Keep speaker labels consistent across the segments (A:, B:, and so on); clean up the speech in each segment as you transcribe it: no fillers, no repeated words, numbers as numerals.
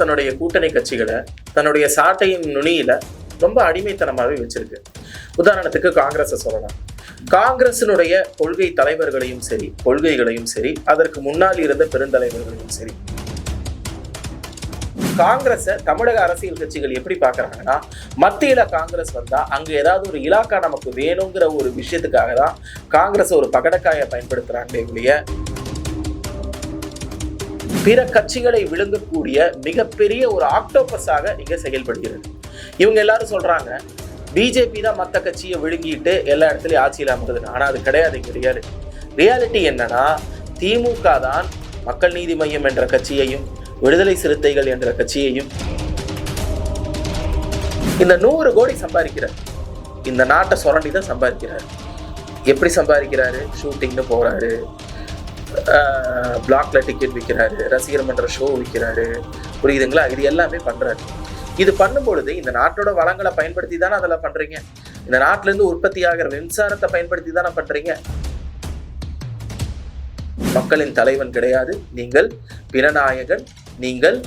A: தன்னுடைய கூட்டணி கட்சிகளை தன்னுடைய சாட்டையின் நுனியில ரொம்ப அடிமைத்தனமாகவே வச்சிருக்கு. உதாரணத்துக்கு காங்கிரஸை சொல்லலாம். காங்கிரசினுடைய கொள்கை தலைவர்களையும் சரி, கொள்கைகளையும் சரி, அதற்கு முன்னால் இருந்த பெருந்தலைவர்களையும் சரி, காங்கிரஸை தமிழக அரசியல் கட்சிகள் எப்படி பாக்குறாங்கன்னா, மத்தியில காங்கிரஸ் வந்தா அங்க ஏதாவது ஒரு இலாக்கா நமக்கு வேணுங்கிற ஒரு விஷயத்துக்காக தான் காங்கிரஸ் ஒரு பகடக்காயை பயன்படுத்துறாங்களே ஒழிய பிற கட்சிகளை விழுங்கக்கூடிய மிகப்பெரிய ஒரு ஆக்டோபஸாக இங்க செயல்படுகிறது. இவங்க எல்லாரும் சொல்றாங்க பிஜேபி தான் மற்ற கட்சியை விழுங்கிட்டு எல்லா இடத்துலயும் ஆட்சியில் அமர்ந்தது. ஆனா அது கிடையாது. இங்க ரியாலிட்டி என்னன்னா, திமுக தான் மக்கள் நீதி மையம் என்ற கட்சியையும் விடுதலை சிறுத்தைகள் என்ற கட்சியையும் இந்த 100 கோடி சம்பாதிக்கிறார். இந்த நாட்டை சுரண்டி தான் சம்பாதிக்கிறார். எப்படி சம்பாதிக்கிறாரு? ஷூட்டிங்னு போறாரு, பிளாக்ல டிக்கெட் விற்கிறாரு, ரசிகர் மன்ற ஷோ விற்கிறாரு, புரியுதுங்களா? இது எல்லாமே பண்றாரு. இது பண்ணும்பொழுது இந்த நாட்டோட வளங்களை பயன்படுத்தி தானே அதெல்லாம் பண்றீங்க. இந்த நாட்டில இருந்து உற்பத்தி ஆகிற மின்சாரத்தை பயன்படுத்தி தானே பண்றீங்க. மக்களின் தலைவன் கிடையாது நீங்கள், பிணநாயகன் நீங்கள்,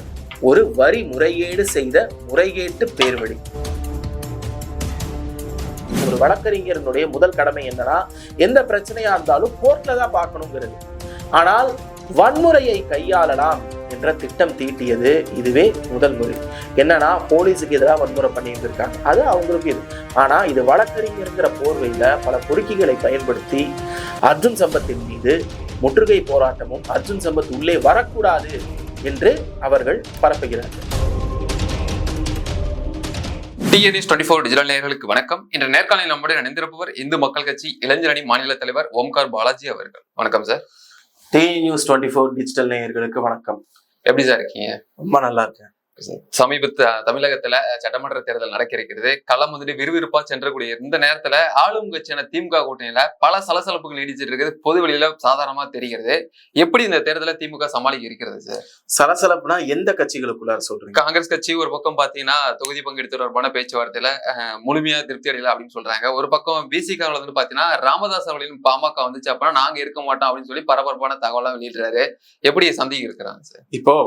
A: ஒரு வரி முறைகேடு செய்த முறைகேட்டு பேர்வழி. ஒரு வழக்கறிஞரனுடைய முதல் கடமை என்னன்னா, எந்த பிரச்சனையா இருந்தாலும் கோர்ட்ல தான் பார்க்கணுங்கிறது. ஆனால் வன்முறையை கையாளலாம் என்ற திட்டம் தீட்டியது இதுவே முதல் முறை. என்னன்னா, போலீஸுக்கு எதிராக வன்முறை பண்ணிட்டு இருக்காங்க, அது அவங்களுக்கு இது. ஆனா இது வழக்கறிஞர்ங்கிற போர்வையில பல பொறுக்கிகளை பயன்படுத்தி அர்ஜுன் சம்பத்தின் மீது முற்றுகை போராட்டமும் அர்ஜுன் சம்பத் உள்ளே வரக்கூடாது என்று அவர்கள் பரப்புகிறார்கள்.
B: TNews24 டிஜிட்டல் நேயர்களுக்கு வணக்கம். இன்று நேர்காணலில் நம்முடைய இணைந்திருப்பவர் இந்து மக்கள் கட்சி இளைஞரணி மாநில தலைவர் ஓம்கார் பாலாஜி அவர்கள். வணக்கம் சார்.
A: TNews24 டிஜிட்டல் நேயர்களுக்கு வணக்கம்.
B: எப்படி சார் இருக்கீங்க?
A: ரொம்ப நல்லா இருக்கேன்.
B: சமீபத்து தமிழகத்துல சட்டமன்ற தேர்தல் நடக்க இருக்கிறது. களம் வந்துட்டு விறுவிறுப்பா சென்றக்கூடிய இந்த நேரத்துல ஆளும் கட்சியான திமுக கூட்டணியில பல சலசலப்புகள் நீடிச்சிட்டு இருக்குது. பொது வெளியில சாதாரணமா தெரிகிறது. எப்படி இந்த தேர்தலை திமுக சமாளிக்க இருக்கிறது சார்?
A: சலசலப்புனா எந்த கட்சிகளுக்குள்ள சொல்றீங்க?
B: காங்கிரஸ் கட்சி ஒரு பக்கம் பாத்தீங்கன்னா தொகுதி பங்கெடுத்து தொடர்பான பேச்சுவார்த்தையில முழுமையா திருப்தி அடையல அப்படின்னு சொல்றாங்க. ஒரு பக்கம் பிசிகாவில் வந்து பாத்தீங்கன்னா ராமதாஸ் அவர்களின் பாமக வந்துச்சு அப்படின்னா நாங்க இருக்க மாட்டோம் அப்படின்னு சொல்லி பரபரப்பான தகவலாம் வெளியிடுறாரு. எப்படி சந்திக்க இருக்கிறாங்க சார்?
A: இப்போ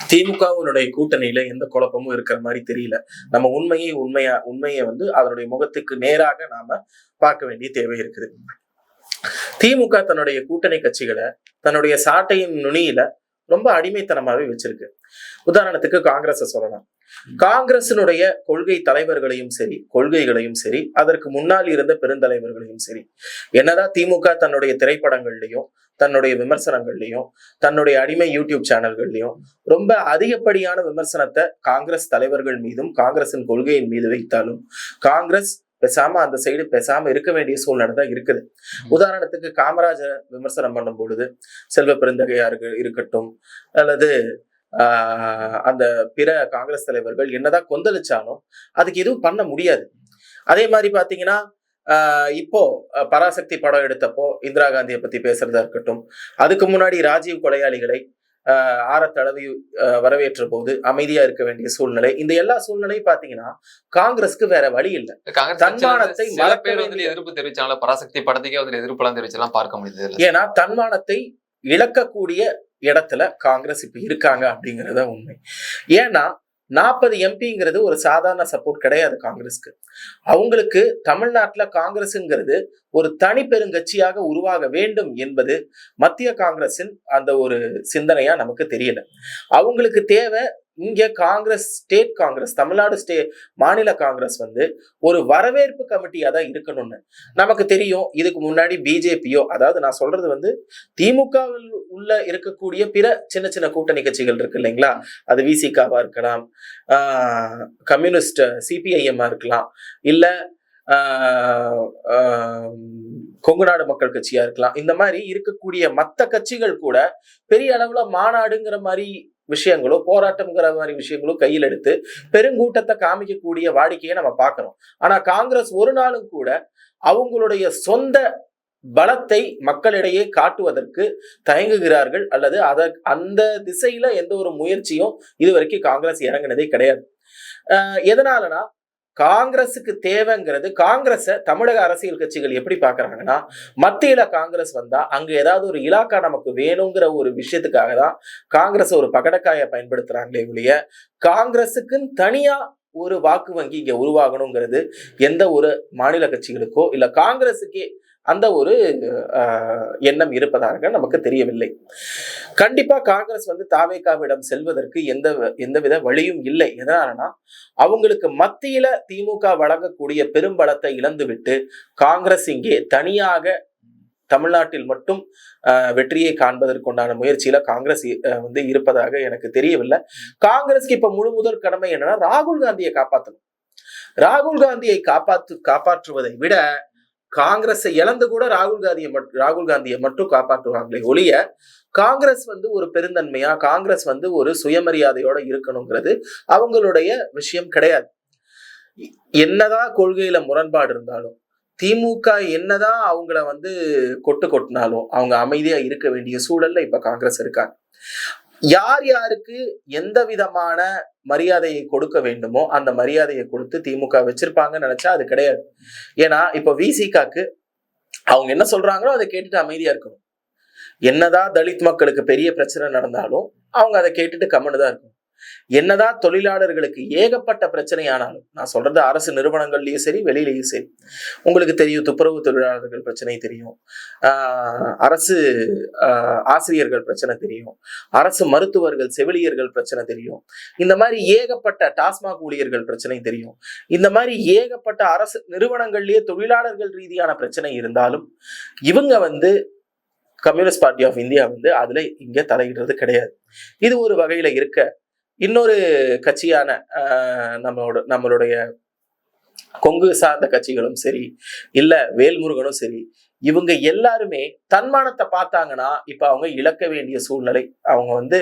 A: திமுகவுடைய கூட்டணியில எந்த குழப்பமும் இருக்கிற மாதிரி தெரியல. நம்ம உண்மையை வந்து அதனுடைய முகத்துக்கு நேராக நாம பார்க்க வேண்டிய தேவை இருக்குது. திமுக தன்னுடைய கூட்டணி கட்சிகளை தன்னுடைய சாட்டையின் நுனியில ரொம்ப அடிமைத்தனமாவே வச்சிருக்கு. உதாரணத்துக்கு காங்கிரஸை சொல்லலாம். காங்கிரசினுடைய கொள்கை தலைவர்களையும் சரி, கொள்கைகளையும் சரி, அதற்கு முன்னால் இருந்த பெருந்தலைவர்களையும் சரி, என்னதான் திமுக தன்னுடைய திரைப்படங்கள்லயும் தன்னுடைய விமர்சனங்கள்லயும் தன்னுடைய அடிமை யூடியூப் சேனல்கள்லயும் ரொம்ப அதிகப்படியான விமர்சனத்தை காங்கிரஸ் தலைவர்கள் மீதும் காங்கிரசின் கொள்கையின் மீது வைத்தாலும் காங்கிரஸ் பேசாம அந்த சைடு பேசாம இருக்க வேண்டிய சூழ்நிலை தான் இருக்குது. உதாரணத்துக்கு காமராஜர் விமர்சனம் பண்ணும் பொழுது செல்வ பெருந்தகையார்கள் இருக்கட்டும், அல்லது அந்த பிற காங்கிரஸ் தலைவர்கள் என்னதான் கொந்தளிச்சாலும் அதுக்கு எதுவும் பண்ண முடியாது. அதே மாதிரி பாத்தீங்கன்னா, இப்போ பராசக்தி படம் எடுத்தப்போ இந்திரா காந்தியை பத்தி பேசுறதா இருக்கட்டும், அதுக்கு முன்னாடி ராஜீவ் கொலையாளிகளை ஆரத்தளவி வரவேற்ற போது அமைதியா இருக்க வேண்டிய சூழ்நிலை. இந்த எல்லா சூழ்நிலையும் பாத்தீங்கன்னா காங்கிரஸ்க்கு வேற வழி இல்லை.
B: தன்மானத்தை எதிர்ப்பு தெரிவிச்சாங்களா? பராசக்தி படத்துக்கே வந்து எதிர்ப்பு தெரிவிச்செல்லாம் பார்க்க முடியுது.
A: ஏன்னா தன்மானத்தை இழக்கக்கூடிய இடத்துல காங்கிரஸ் இப்ப இருக்காங்க அப்படிங்கறத உண்மை. ஏன்னா 40 எம்பிங்கிறது ஒரு சாதாரண சப்போர்ட் கிடையாது காங்கிரஸ்க்கு. அவங்களுக்கு தமிழ்நாட்டுல காங்கிரஸ்ங்கிறது ஒரு தனி பெருங்கட்சியாக உருவாக வேண்டும் என்பது மத்திய காங்கிரஸின் அந்த ஒரு சிந்தனையா நமக்கு தெரியல. அவங்களுக்கு தேவை இங்க காங்கிரஸ், ஸ்டேட் காங்கிரஸ், தமிழ்நாடு மாநில காங்கிரஸ் வந்து ஒரு வரவேற்பு கமிட்டியா தான் இருக்கணும்னு நமக்கு தெரியும். இதுக்கு முன்னாடி பிஜேபியோ, அதாவது நான் சொல்றது வந்து திமுகவில் உள்ள இருக்கக்கூடிய பிற சின்ன சின்ன கூட்டணி கட்சிகள் இருக்கு இல்லைங்களா, அது விசிகாவா இருக்கலாம், கம்யூனிஸ்ட் சிபிஐஎம்மா இருக்கலாம், இல்ல கொங்கு நாடு மக்கள் கட்சியா இருக்கலாம். இந்த மாதிரி இருக்கக்கூடிய மற்ற கட்சிகள் கூட பெரிய அளவுல மாநாடுங்கிற மாதிரி விஷயங்களோ போராட்டம்ங்கிற மாதிரி விஷயங்களோ கையில் எடுத்து பெருங்கூட்டத்தை காமிக்கக்கூடிய வாடிக்கையை நம்ம பார்க்கிறோம். ஆனா காங்கிரஸ் ஒரு நாளும் கூட அவங்களுடைய சொந்த பலத்தை மக்களிடையே காட்டுவதற்கு தயங்குகிறார்கள், அல்லது அந்த திசையில எந்த ஒரு முயற்சியும் இதுவரைக்கும் காங்கிரஸ் இறங்கினதே கிடையாது. எதனாலனா காங்கிரஸுக்கு தேவைங்கிறது, காங்கிரஸை தமிழக அரசியல் கட்சிகள் எப்படி பாக்குறாங்கன்னா, மத்தியில காங்கிரஸ் வந்தா அங்க ஏதாவது ஒரு இலாக்கா நமக்கு வேணுங்கிற ஒரு விஷயத்துக்காக தான் காங்கிரஸ் ஒரு பகடக்காயை பயன்படுத்துறாங்களே ஒழிய, காங்கிரஸுக்குன்னு தனியா ஒரு வாக்கு வங்கி இங்க உருவாகணுங்கிறது எந்த ஒரு மாநில கட்சிகளுக்கோ இல்ல காங்கிரஸுக்கே அந்த ஒரு எண்ணம் இருப்பதாக நமக்கு தெரியவில்லை. கண்டிப்பா காங்கிரஸ் வந்து தாவேகாவிடம் செல்வதற்கு எந்தவித வழியும் இல்லை. எதனாலனா, அவங்களுக்கு மத்தியில திமுக வழங்கக்கூடிய பெரும்பலத்தை இழந்துவிட்டு காங்கிரஸ் இங்கே தனியாக தமிழ்நாட்டில் மட்டும் வெற்றியை காண்பதற்குண்டான முயற்சியில காங்கிரஸ் வந்து இருப்பதாக எனக்கு தெரியவில்லை. காங்கிரஸ்க்கு இப்ப முழு முதல் கடமை என்னன்னா, ராகுல் காந்தியை காப்பாற்றணும். ராகுல் காந்தியை காப்பாற்றுவதை விட காங்கிரஸை இழந்து கூட ராகுல் காந்தியை மட்டும் காப்பாற்றுவாங்களே ஒழிய, காங்கிரஸ் வந்து ஒரு பெருந்தன்மையா, காங்கிரஸ் வந்து ஒரு சுயமரியாதையோட இருக்கணுங்கிறது அவங்களுடைய விஷயம் கிடையாது. என்னதான் கொள்கையில முரண்பாடு இருந்தாலும், திமுக என்னதான் அவங்கள வந்து கொட்டினாலும் அவங்க அமைதியா இருக்க வேண்டிய சூழல்ல இப்ப காங்கிரஸ் இருக்காங்க. யார் யாருக்கு எந்த விதமான மரியாதையை கொடுக்க வேண்டுமோ அந்த மரியாதையை கொடுத்து திமுக வச்சிருப்பாங்கன்னு நினைச்சா அது கிடையாது. ஏன்னா இப்ப விசிகாக்கு அவங்க என்ன சொல்றாங்களோ அதை கேட்டுட்டு அமைதியா இருக்கணும். என்னதான் தலித் மக்களுக்கு பெரிய பிரச்சனை நடந்தாலும் அவங்க அதை கேட்டுட்டு கம்முன்னு தான் இருக்கணும். என்னதான் தொழிலாளர்களுக்கு ஏகப்பட்ட பிரச்சனை ஆனாலும், நான் சொல்றது அரசு நிறுவனங்கள்லயும் சரி வெளியிலயும் சரி, உங்களுக்கு தெரியும் துப்புரவு தொழிலாளர்கள் பிரச்சனை தெரியும், அரசு ஆசிரியர்கள் பிரச்சனை தெரியும், அரசு மருத்துவர்கள் செவிலியர்கள் பிரச்சனை தெரியும், இந்த மாதிரி ஏகப்பட்ட டாஸ்மாக் ஊழியர்கள் பிரச்சனை தெரியும். இந்த மாதிரி ஏகப்பட்ட அரசு நிறுவனங்கள்லயே தொழிலாளர்கள் ரீதியான பிரச்சனை இருந்தாலும் இவங்க வந்து கம்யூனிஸ்ட் பார்ட்டி ஆஃப் இந்தியா வந்து அதுல இங்க தலையிடுறது கிடையாது. இது ஒரு வகையில இருக்க, இன்னொரு கட்சியான நம்மளுடைய கொங்கு சார்ந்த கட்சிகளும் சரி இல்ல வேல்முருகனும் சரி, இவங்க எல்லாருமே தன்மானத்தை பார்த்தாங்கன்னா இப்ப அவங்க இழக்க வேண்டிய சூழ்நிலை, அவங்க வந்து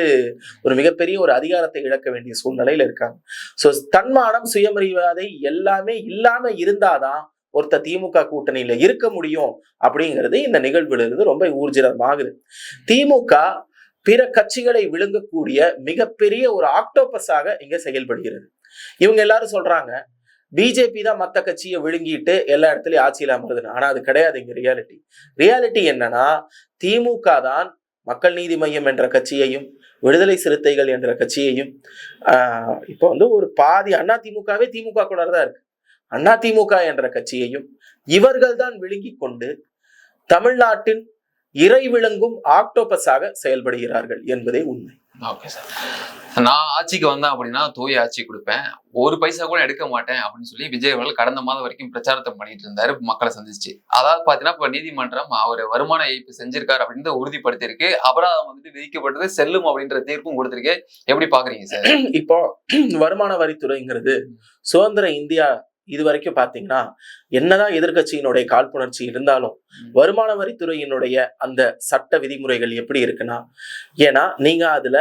A: ஒரு மிகப்பெரிய ஒரு அதிகாரத்தை இழக்க வேண்டிய சூழ்நிலையில இருக்காங்க. சோ தன்மானம் சுயமரியாதை எல்லாமே இல்லாம இருந்தாதான் ஒருத்த திமுக கூட்டணியில இருக்க முடியும் அப்படிங்கிறது இந்த நிகழ்வுல இருந்து ரொம்ப ஊர்ஜிதமாகுது. திமுக பிற கட்சிகளை விழுங்கக்கூடிய மிகப்பெரிய ஒரு ஆக்டோபஸாக இங்க செயல்படுகிறது. இவங்க எல்லாரும் சொல்றாங்க பிஜேபி தான் மத்த கட்சியை விழுங்கிட்டு எல்லா இடத்துலயும் ஆட்சியில அமருதுன்னு. ஆனா அது கிடையாது. இங்க ரியாலிட்டி என்னன்னா, திமுக தான் மக்கள் நீதி மையம் என்ற கட்சியையும் விடுதலை சிறுத்தைகள் என்ற கட்சியையும் இப்ப வந்து ஒரு பாதி அதிமுகவே திமுக கூட தான் இருக்கு. அதிமுக என்ற கட்சியையும் இவர்கள் தான் விழுங்கி கொண்டு தமிழ்நாட்டின் இறை விளங்கும் ஆக்டோபஸாக செயல்படுகிறார்கள் என்பதே உண்மை.
B: ஓகே சார், நான் ஆட்சிக்கு வந்தேன் அப்படின்னா தூய ஆட்சி கொடுப்பேன், ஒரு பைசா கூட எடுக்க மாட்டேன் அப்படின்னு சொல்லி விஜய் அவர்கள் கடந்த மாதம் வரைக்கும் பிரச்சாரத்தை பண்ணிட்டு இருந்தாரு மக்களை சந்திச்சு. அதாவது பாத்தீங்கன்னா இப்ப நீதிமன்றம் அவர் வருமான ஏய்ப்பு செஞ்சிருக்காரு அப்படின்னு உறுதிப்படுத்தியிருக்கு. அபராதம் வந்துட்டு விதிக்கப்பட்டது செல்லும் அப்படின்ற தீர்ப்பும் கொடுத்திருக்கு. எப்படி பாக்குறீங்க சார்?
A: இப்போ வருமான வரித்துறைங்கிறது சுதந்திர இந்தியா இது வரைக்கும் பாத்தீங்கன்னா என்னதான் எதிர்கட்சியினுடைய காழ்ப்புணர்ச்சி இருந்தாலும் வருமான வரித்துறையினுடைய அந்த சட்ட விதிமுறைகள் எப்படி இருக்குன்னா, ஏன்னா நீங்க அதுல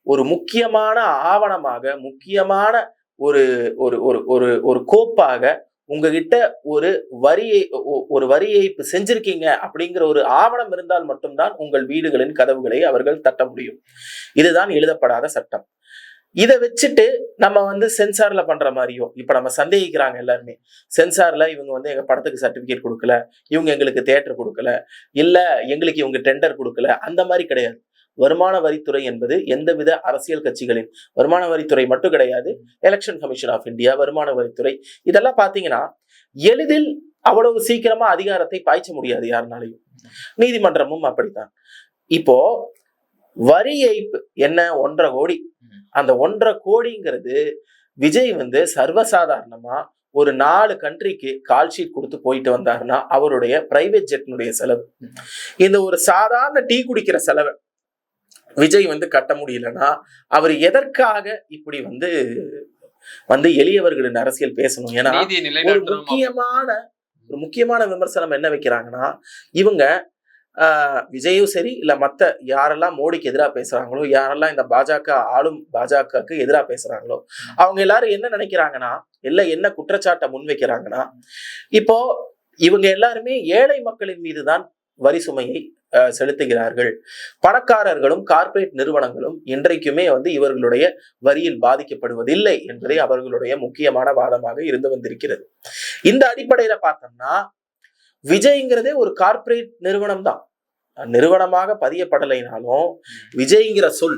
A: ஒரு முக்கியமான ஆவணமாக, முக்கியமான ஒரு ஒரு ஒரு ஒரு கோப்பாக உங்ககிட்ட ஒரு வரி ஏய்ப்பு செஞ்சிருக்கீங்க அப்படிங்கிற ஒரு ஆவணம் இருந்தால் மட்டும்தான் உங்கள் வீடுகளின் கதவுகளை அவர்கள் தட்ட முடியும். இதுதான் எழுதப்படாத சட்டம். இதை வச்சுட்டு நம்ம வந்து சென்சார்ல பண்ற மாதிரியோ, இப்ப நம்ம சந்தேகிக்கிறாங்க எல்லாருமே, சென்சார்ல இவங்க வந்து எங்க படத்துக்கு சர்டிபிகேட் கொடுக்கல, இவங்க எங்களுக்கு தியேட்டர் கொடுக்கல, இல்ல எங்களுக்கு இவங்க டெண்டர் கொடுக்கல, அந்த மாதிரி கிடையாது. வருமான வரித்துறை என்பது எந்தவித அரசியல் கட்சிகளின் வருமான வரித்துறை மட்டும் கிடையாது. எலெக்ஷன் கமிஷன் ஆஃப் இந்தியா, வருமான வரித்துறை, இதெல்லாம் பாத்தீங்கன்னா எளிதில் அவ்வளவு சீக்கிரமா அதிகாரத்தை பாய்ச்ச முடியாது யாருனாலையும். நீதிமன்றமும் அப்படித்தான். இப்போ வரி ஏய்ப்பு என்ன 1.5 கோடி, அந்த 1.5 கோடிங்கிறது விஜய் வந்து சர்வசாதாரணமா ஒரு 4 கண்ட்ரிக்கு கால் ஷீட் கொடுத்து போயிட்டு வந்தாருன்னா அவருடைய பிரைவேட் ஜெட்னுடைய செலவு. இந்த ஒரு சாதாரண டீ குடிக்கிற செலவை விஜய் வந்து கட்ட முடியலன்னா அவர் எதற்காக இப்படி வந்து எளியவர்களின் அரசியல் பேசணும்? ஏன்னா ஒரு முக்கியமான விமர்சனம் என்ன வைக்கிறாங்கன்னா, இவங்க விஜயும் சரி இல்ல மத்த யாரெல்லாம் மோடிக்கு எதிராக பேசுறாங்களோ, யாரெல்லாம் இந்த ஆளும் பாஜகவுக்கு எதிராக பேசுறாங்களோ, அவங்க எல்லாரும் என்ன நினைக்கிறாங்கன்னா, என்ன குற்றச்சாட்டை முன்வைக்கிறாங்கன்னா, இப்போ இவங்க எல்லாருமே ஏழை மக்களின் மீதுதான் வரி சுமையை செலுத்துகிறார்கள். பணக்காரர்களும் கார்ப்பரேட் நிறுவனங்களும் இன்றைக்குமே வந்து இவர்களுடைய வரியில் பாதிக்கப்படுவதில்லை என்பதே அவர்களுடைய முக்கியமான வாதமாக இருந்து வந்திருக்கிறது. இந்த அடிப்படையில பார்த்தோம்னா விஜய்ங்கிறதே ஒரு கார்ப்பரேட் நிறுவனம் தான். நிறுவனமாக பதியப்படலைனாலும் விஜய்ங்கிற சொல்,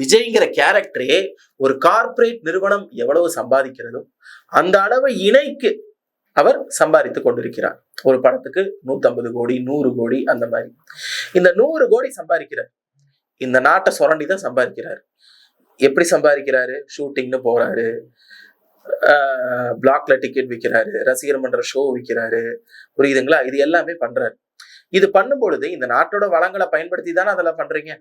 A: விஜய்ங்கிற கேரக்டரே ஒரு கார்ப்பரேட் நிறுவனம் எவ்வளவு சம்பாதிக்கிறதோ அந்த அளவு இணைக்கு அவர் சம்பாதித்துக் கொண்டிருக்கிறார். ஒரு படத்துக்கு 150 கோடி 100 கோடி அந்த மாதிரி. இந்த 100 கோடி சம்பாதிக்கிறார். இந்த நாட்டை சுரண்டிதான் சம்பாதிக்கிறார். எப்படி சம்பாதிக்கிறாரு? ஷூட்டிங்னு போறாரு, பிளாக்ல டிக்கெட் விற்கிறாரு, ரசிகர் மன்ற ஷோ விற்கிறாரு, புரியுதுங்களா? இது எல்லாமே பண்றாரு. இது பண்ணும் பொழுது இந்த நாட்டோட வளங்களை பயன்படுத்தி தானே அதெல்லாம் பண்றீங்க.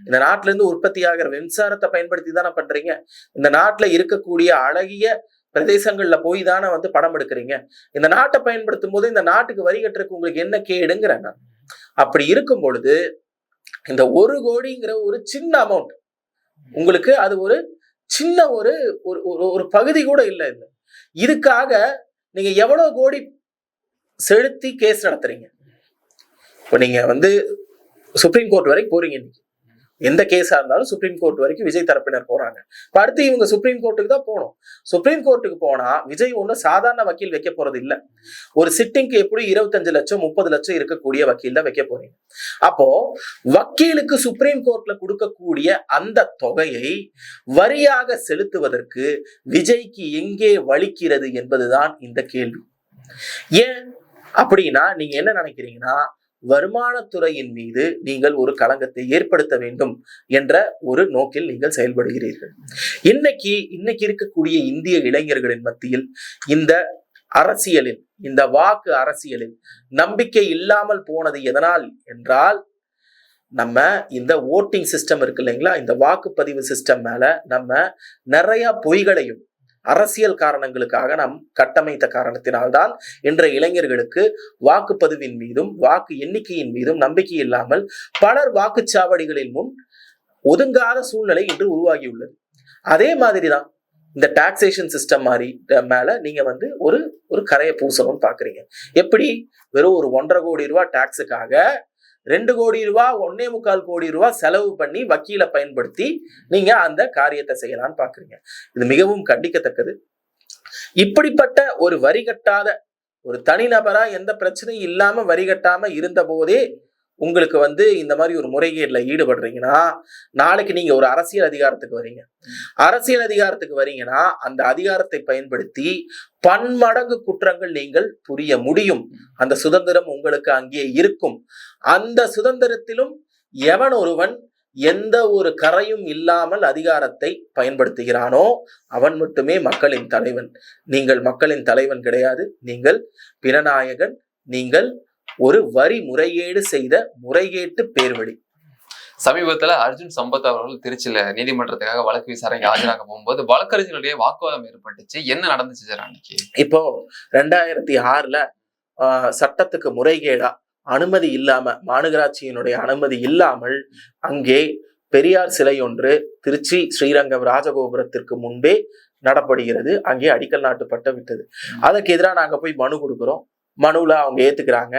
A: இந்த நாட்டுல இருந்து உற்பத்தி ஆகிற மின்சாரத்தை பயன்படுத்தி தானே பண்றீங்க. இந்த நாட்டுல இருக்கக்கூடிய அழகிய பிரதேசங்கள்ல போய் தானே வந்து படம் எடுக்கிறீங்க. இந்த நாட்டை பயன்படுத்தும் போது இந்த நாட்டுக்கு வரி கட்டுறதுக்கு உங்களுக்கு என்ன கேடுங்கிறேன். அப்படி இருக்கும் பொழுது இந்த 1 கோடிங்கிற ஒரு சின்ன அமௌண்ட் உங்களுக்கு, அது ஒரு சின்ன ஒரு ஒரு பகுதி கூட இல்லை. இதுக்காக நீங்க எவ்வளவு கோடி செலுத்தி கேஸ் நடத்துறீங்க? இப்ப நீங்க வந்து சுப்ரீம் கோர்ட் வரைக்கும் போறீங்க. இன்னைக்கு எந்த கேஸா இருந்தாலும் சுப்ரீம் கோர்ட் வரைக்கும் விஜய் தரப்பினர் போறாங்க. இப்ப அடுத்து இவங்க சுப்ரீம் கோர்ட்டுக்கு தான் போகணும். சுப்ரீம் கோர்ட்டுக்கு போனா விஜய் ஒன்னும் சாதாரண வக்கீல் வைக்க போறது இல்ல. ஒரு சிட்டிங்க்கு எப்படி 25 லட்சம் 30 லட்சம் இருக்கக்கூடிய வக்கீல் தான் வைக்க போறீங்க. அப்போ வக்கீலுக்கு சுப்ரீம் கோர்ட்ல கொடுக்கக்கூடிய அந்த தொகையை வரியாக செலுத்துவதற்கு விஜய்க்கு எங்கே வலிக்கிறது என்பதுதான் இந்த கேள்வி. ஏன் அப்படின்னா நீங்க என்ன நினைக்கிறீங்கன்னா, வருமானத்துறையின் மீது நீங்கள் ஒரு களங்கத்தை ஏற்படுத்த வேண்டும் என்ற ஒரு நோக்கில் நீங்கள் செயல்படுகிறீர்கள். இன்னைக்கு இருக்கக்கூடிய இந்திய இளைஞர்களின் மத்தியில் இந்த அரசியலில், இந்த வாக்கு அரசியலில் நம்பிக்கை இல்லாமல் போனது எதனால் என்றால், நம்ம இந்த ஓட்டிங் சிஸ்டம் இருக்கு இல்லைங்களா, இந்த வாக்குப்பதிவு சிஸ்டம் மேல நம்ம நிறைய பொய்களையும் அரசியல் காரணங்களுக்காக நாம் கட்டமைத்த காரணத்தினால்தான் இன்றைய இளைஞர்களுக்கு வாக்குப்பதிவின் மீதும் வாக்கு எண்ணிக்கையின் மீதும் நம்பிக்கை இல்லாமல் பலர் வாக்குச்சாவடிகளின் முன் ஒதுங்காத சூழ்நிலை இன்று உருவாகியுள்ளது. அதே மாதிரிதான் இந்த டாக்ஸேஷன் சிஸ்டம் மாதிரி மேல நீங்க வந்து ஒரு கரையை பூசணும்னு பாக்குறீங்க. எப்படி? வெறும் ஒரு 1.5 கோடி ரூபாய் டாக்ஸுக்காக 2 கோடி ரூபாய் 1.25 கோடி ரூபாய் செலவு பண்ணி வக்கீலை பயன்படுத்தி நீங்க அந்த காரியத்தை செய்யலாம்னு பாக்குறீங்க. இது மிகவும் கண்டிக்கத்தக்கது. இப்படிப்பட்ட ஒரு வரி கட்டாத ஒரு தனிநபரா எந்த பிரச்சனையும் இல்லாம வரி கட்டாம இருந்த போதே உங்களுக்கு வந்து இந்த மாதிரி ஒரு முறைகேடுல ஈடுபடுறீங்கன்னா, நாளைக்கு நீங்க ஒரு அரசியல் அதிகாரத்துக்கு வரீங்க. அரசியல் அதிகாரத்துக்கு வரீங்கன்னா அந்த அதிகாரத்தை பயன்படுத்தி பன்மடங்கு குற்றங்கள் நீங்கள் புரிய முடியும். அந்த சுதந்திரம் உங்களுக்கு அங்கே இருக்கும். அந்த சுதந்திரத்திலும் எவன் ஒருவன் எந்த ஒரு கரையும் இல்லாமல் அதிகாரத்தை பயன்படுத்துகிறானோ அவன் மட்டுமே மக்களின் தலைவன். நீங்கள் மக்களின் தலைவன் கிடையாது. நீங்கள் பிணநாயகன். நீங்கள் ஒரு வரி முறைகேடு செய்த முறைகேட்டு பேர்வழி.
B: சமீபத்துல அர்ஜுன் சம்பத் அவர்கள் திருச்சியில நீதிமன்றத்துக்காக வழக்கு விசாரணைக்கு ஆஜராக போகும்போது வழக்கறிஞர்களுடைய வாக்குவாதம் ஏற்பட்டுச்சு. என்ன நடந்துச்சு சார் அன்னைக்கு?
A: இப்போ 2006ல சட்டத்துக்கு முறைகேடா அனுமதி இல்லாம, மாநகராட்சியினுடைய அனுமதி இல்லாமல் அங்கே பெரியார் சிலை ஒன்று திருச்சி ஸ்ரீரங்கம் ராஜகோபுரத்திற்கு முன்பே நடப்படுகிறது. அங்கே அடிக்கல் நாட்டுப்பட்ட விட்டது. அதற்கு எதிராக நாங்க போய் மனு கொடுக்குறோம். மனுல அவங்க ஏத்துக்கிறாங்க.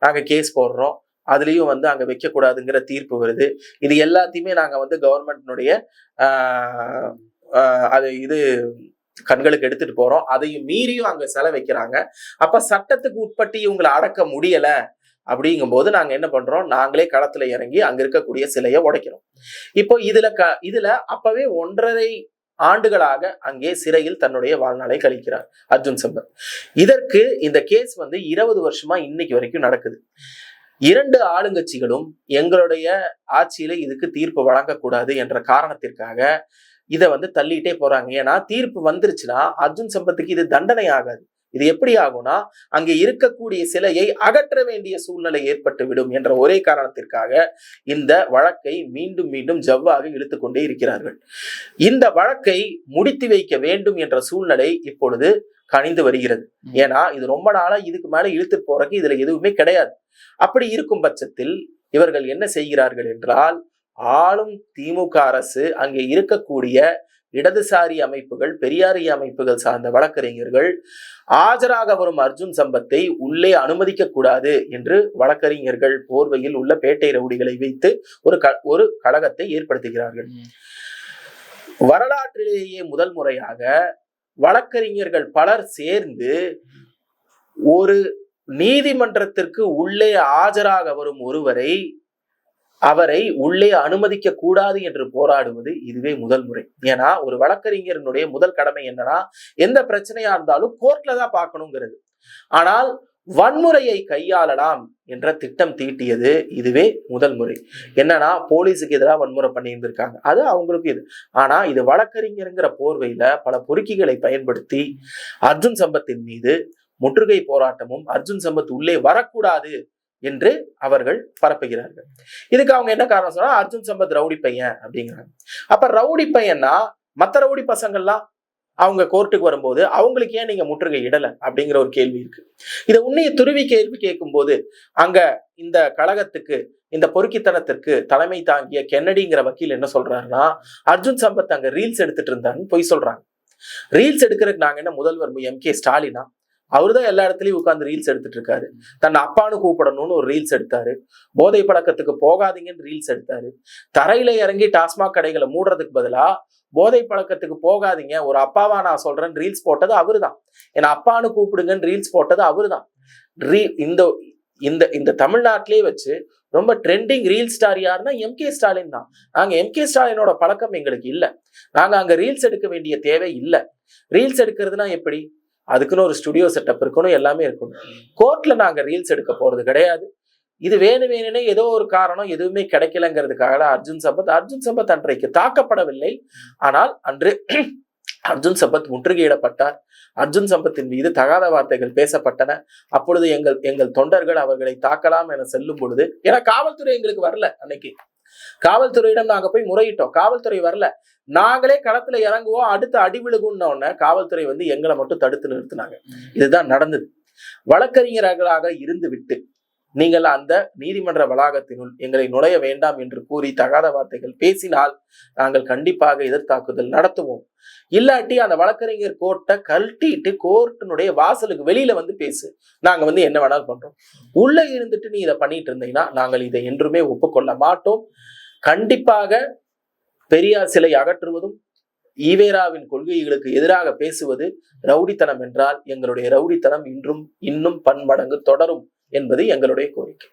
A: நாங்க கேஸ் போடுறோம். அதுலயும் வந்து அங்க வைக்க கூடாதுங்கிற தீர்ப்பு வருது. இது எல்லாத்தையுமே நாங்க வந்து கவர்மெண்ட்னுடைய அது இது கண்களுக்கு எடுத்துட்டு போறோம். அதையும் மீறியும் அங்க சிலை வைக்கிறாங்க. அப்ப சட்டத்துக்கு உட்பட்டு இவங்களை அடக்க முடியல அப்படிங்கும் போது நாங்க என்ன பண்றோம், நாங்களே களத்துல இறங்கி அங்க இருக்கக்கூடிய சிலையை உடைக்கிறோம். இப்போ இதுல அப்பவே 1.5 ஆண்டுகளாக அங்கே சிறையில் தன்னுடைய வாழ்நாளை கழிக்கிறார் அர்ஜுன் சம்பத். இதற்கு இந்த கேஸ் வந்து 20 வருஷமா இன்னைக்கு வரைக்கும் நடக்குது. 2 ஆளுங்கட்சிகளும் எங்களுடைய ஆட்சியில இதுக்கு தீர்ப்பு வழங்கக்கூடாது என்ற காரணத்திற்காக இதை வந்து தள்ளிட்டே போறாங்க. ஏன்னா தீர்ப்பு வந்துருச்சுன்னா அர்ஜுன் சம்பத்துக்கு இது தண்டனை ஆகாது. இது எப்படி ஆகும்னா, அங்கே இருக்கக்கூடிய சிலையை அகற்ற வேண்டிய சூழ்நிலை ஏற்பட்டு விடும் என்ற ஒரே காரணத்திற்காக இந்த வழக்கை மீண்டும் மீண்டும் ஜவ்வாக இழுத்து கொண்டே இருக்கிறார்கள். இந்த வழக்கை முடித்து வைக்க வேண்டும் என்ற சூழ்நிலை இப்பொழுது கனிந்து வருகிறது. ஏன்னா இது ரொம்ப நாளா இதுக்கு மேல இழுத்து போறதுக்கு இதுல எதுவுமே கிடையாது. அப்படி இருக்கும் பட்சத்தில் இவர்கள் என்ன செய்கிறார்கள் என்றால், ஆளும் திமுக அரசு அங்கே இருக்கக்கூடிய இடதுசாரி அமைப்புகள், பெரியாரிய அமைப்புகள் சார்ந்த வழக்கறிஞர்கள் ஆஜராக வரும் அர்ஜுன் சம்பத்தை உள்ளே அனுமதிக்க கூடாது என்று வழக்கறிஞர்கள் போர்வையில் உள்ள பேட்டை ரவுடிகளை வைத்து ஒரு கழகத்தை ஏற்படுத்துகிறார்கள். வரலாற்றிலேயே முதல் முறையாக வழக்கறிஞர்கள் பலர் சேர்ந்து ஒரு நீதிமன்றத்திற்கு உள்ளே ஆஜராக வரும் அவரை உள்ளே அனுமதிக்க கூடாது என்று போராடுவது இதுவே முதல் முறை. ஏன்னா ஒரு வழக்கறிஞரினுடைய முதல் கடமை என்னன்னா, எந்த பிரச்சனையா இருந்தாலும் கோர்ட்ல தான் பார்க்கணுங்கிறது. ஆனால் வன்முறையை கையாளலாம் என்ற திட்டம் தீட்டியது இதுவே முதல் முறை. என்னன்னா, போலீஸுக்கு எதிராக வன்முறை பண்ணி இருந்திருக்காங்க, அது அவங்களுக்கு இது. ஆனா இது வழக்கறிஞருங்கிற போர்வையில பல பொறுக்கிகளை பயன்படுத்தி அர்ஜுன் சம்பத்தின் மீது முற்றுகை போராட்டமும் அர்ஜுன் சம்பத் உள்ளே வரக்கூடாது என்று அவர்கள் பரப்புகிறார்கள். இதுக்கு அவங்க என்ன காரணம் சொன்னா, அர்ஜுன் சம்பத் ரவுடி பையன் அப்படிங்கிறாங்க. அப்ப ரவுடி பையன்னா மத்த ரவுடி பசங்கள்லாம் அவங்க கோர்ட்டுக்கு வரும்போது அவங்களுக்கு ஏன் நீங்க முற்றுகை இடல அப்படிங்கிற ஒரு கேள்வி இருக்கு. இதை உன்னைய துருவி கேள்வி கேட்கும் போது அங்க இந்த கழகத்துக்கு, இந்த பொறுக்கித்தனத்திற்கு தலைமை தாங்கிய கென்னடிங்கிற வக்கீல் என்ன சொல்றாருன்னா, அர்ஜுன் சம்பத் அங்க ரீல்ஸ் எடுத்துட்டு இருந்தாருன்னு பொய் சொல்றாங்க. ரீல்ஸ் எடுக்கிறதுக்கு நாங்க என்ன முதல்வர் எம்.கே. ஸ்டாலினா? அவருதான் எல்லா இடத்துலயும் உட்கார்ந்து ரீல்ஸ் எடுத்துட்டு இருக்காரு. தன் அப்பானு கூப்பிடணும்னு ஒரு ரீல்ஸ் எடுத்தாரு. போதை பழக்கத்துக்கு போகாதீங்கன்னு ரீல்ஸ் எடுத்தாரு. தரையில இறங்கி டாஸ்மாக் கடைகளை மூடுறதுக்கு பதிலா போதை பழக்கத்துக்கு போகாதீங்க, ஒரு அப்பாவா நான் சொல்றேன் ரீல்ஸ் போட்டது அவருதான். ஏன்னா அப்பானு கூப்பிடுங்கன்னு ரீல்ஸ் போட்டது அவருதான். இந்த தமிழ்நாட்டிலேயே வச்சு ரொம்ப ட்ரெண்டிங் ரீல் ஸ்டார் யாருன்னா எம்.கே. ஸ்டாலின் தான். நாங்க எம்.கே. ஸ்டாலினோட பழக்கம் எங்களுக்கு இல்ல. நாங்க அங்க ரீல்ஸ் எடுக்க வேண்டிய தேவை இல்லை. ரீல்ஸ் எடுக்கிறதுனா எப்படி? அதுக்குன்னு ஒரு ஸ்டுடியோ செட்டப் இருக்கணும், எல்லாமே இருக்கணும். கோர்ட்ல நாங்க ரீல்ஸ் எடுக்க போறது கிடையாது. இது வேணும்னே ஏதோ ஒரு காரணம், எதுவுமே கிடைக்கலங்கிறதுக்காக அர்ஜுன் சம்பத் அன்றைக்கு தாக்கப்படவில்லை. ஆனால் அன்று அர்ஜுன் சம்பத் முற்றுகையிடப்பட்டார். அர்ஜுன் சம்பத்தின் மீது தகாத வார்த்தைகள் பேசப்பட்டன. அப்பொழுது எங்கள் தொண்டர்கள் அவர்களை தாக்கலாம் என செல்லும் பொழுது, ஏன்னா காவல்துறை எங்களுக்கு வரல. அன்னைக்கு காவல்துறையிடம் நாங்க போய் முறையிட்டோம், காவல்துறை வரல. நாங்களே களத்துல இறங்குவோம், அடுத்து அடி விழுகும்னு காவல்துறை வந்து எங்களை மட்டும் தடுத்து நிறுத்தினாங்க. இதுதான் நடந்தது. வழக்கறிஞர்களாக இருந்து விட்டு நீங்கள் அந்த நீதிமன்ற வளாகத்தினுள் எங்களை நுழைய வேண்டாம் என்று கூறி தகாத வார்த்தைகள் பேசினால் நாங்கள் கண்டிப்பாக எதிர்த்தாக்குதல் நடத்துவோம். இல்லாட்டி அந்த வழக்கறிஞர் கோர்ட்டை கழட்டிட்டு கோர்ட்டினுடைய வாசலுக்கு வெளியில வந்து பேசு, நாங்க வந்து என்ன வேணாலும் பண்றோம். உள்ள இருந்துட்டு நீ இதை பண்ணிட்டு இருந்தீங்கன்னா நாங்கள் இதை என்றுமே ஒப்புக்கொள்ள மாட்டோம். கண்டிப்பாக பெரியார் சிலை அகற்றுவதும் ஈவேராவின் கொள்கைகளுக்கு எதிராக பேசுவது ரவுடித்தனம் என்றால் எங்களுடைய ரவுடித்தனம் இன்னும் பன்மடங்கு தொடரும் என்பது எங்களுடைய கோரிக்கை.